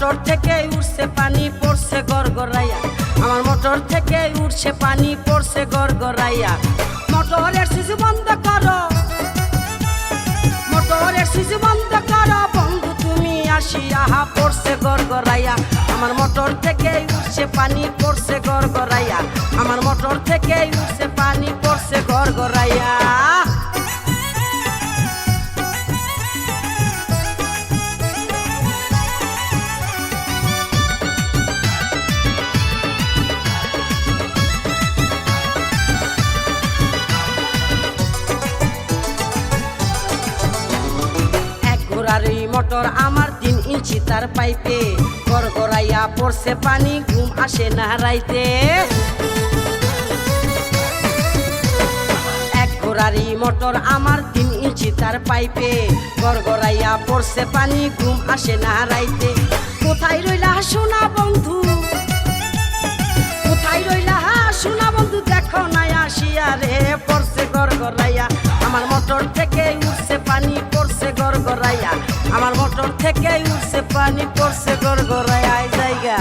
Motor থেকে উঠছে পানি পড়ছে গড়গড়াইয়া, আমার মোটর থেকে উঠছে পানি পড়ছে গড়গড়াইয়া। মোটরের সুইচ বন্ধ করো, মোটরের সুইচ বন্ধ করো বন্ধু তুমি আসিয়া, পড়ছে গড়গড়াইয়া। আমার মোটর থেকে উঠছে পানি পড়ছে গড়গড়াইয়া, আমার মোটর থেকে উঠছে পানি পড়ছে গড়গড়াইয়া। ঘোড়ারি মোটর আমার 3 ইঞ্চি তার পাইপে, গড়গড়াইয়া পড়ছে পানি ঘুম আসে না রাইতে। এক ঘোড়ারি মোটর আমার 3 ইঞ্চি তার পাইপে, গড়গড়াইয়া পড়ছে পানি ঘুম আসে না রাইতে। কোথায় রইলা সোনা বন্ধু, কোথায় রইলা সোনা বন্ধু, দেখো না আসিয়া রে, পড়ছে গড়গড়াইয়া। আমার মোটর থেকে উঠছে পানি পড়ছে গড়গড়াইয়া, আমার মোটর থেকে উঠছে পানি পড়ছে গড়গড়াইয়া। এই জায়গা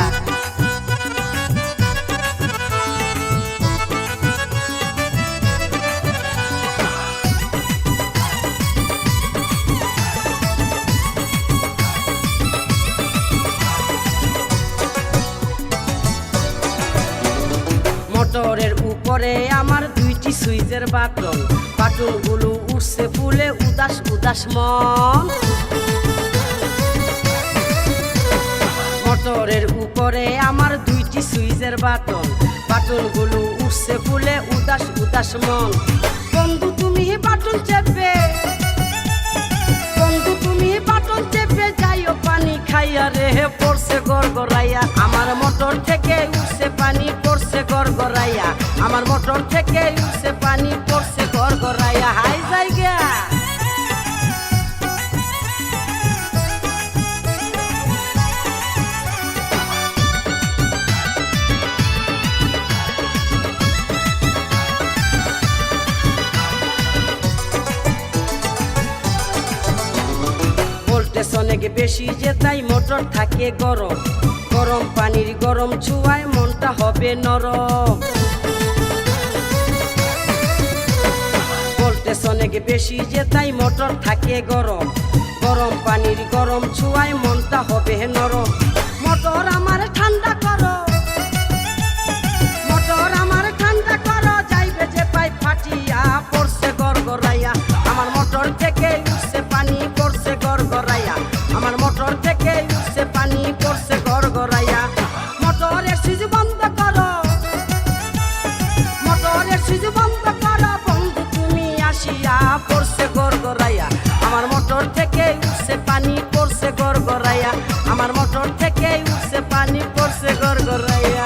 মোটরের উপরে আমার 2টি সুইচের বাটন, বাটনগুলো উঠছে ফুলে উদাস উদাস মন। মোটরের উপরে আমার 2টি সুইচের বাটন, বাটনগুলো উঠছে ফুলে উদাস উদাস মন। বন্ধু তুমি বাটন চেপে, বন্ধু তুমি বাটন চেপে যাইও পানি খাইয়া রে, পড়ছে গড়গড়াইয়া। আমার মোটর থেকে উঠছে পানি পড়ছে গড়গড়াইয়া, আমার মোটর থেকে উঠছে পানি পড়ছে গড়গড়াইয়া। হাই জায়গা ভোল্টেজ অনেক বেশি যে তাই মোটর থাকে গরম, গরম পানির গরম ছোঁয়ায় মনটা হবে নরম। ভোল্টেজ অনেক বেশি যে তাই মোটর থাকে গরম, গরম পানির গরম ছোঁয়ায় মনটা হবে নরম। মোটর আমার ঠান্ডা করো, মোটর আমার ঠান্ডা করো, যাইবে যে পাই ফাটিয়া, পড়ছে গড়গড়াইয়া। আমার মোটর থেকে উঠছে পানি পড়ছে গড়গড়াইয়া, আমার মোটর থেকে উঠছে পানি পড়ছে গড়গড়াইয়া। মোটরের সুইচ বন্ধ করো, মোটরের সুইচ বন্ধ করো বন্ধু তুমি আসিয়া, পড়ছে গড়গড়াইয়া। আমার মোটর থেকে উঠছে পানি পড়ছে গড়গড়াইয়া, আমার মোটর থেকে উঠছে পানি পড়ছে গড়গড়াইয়া।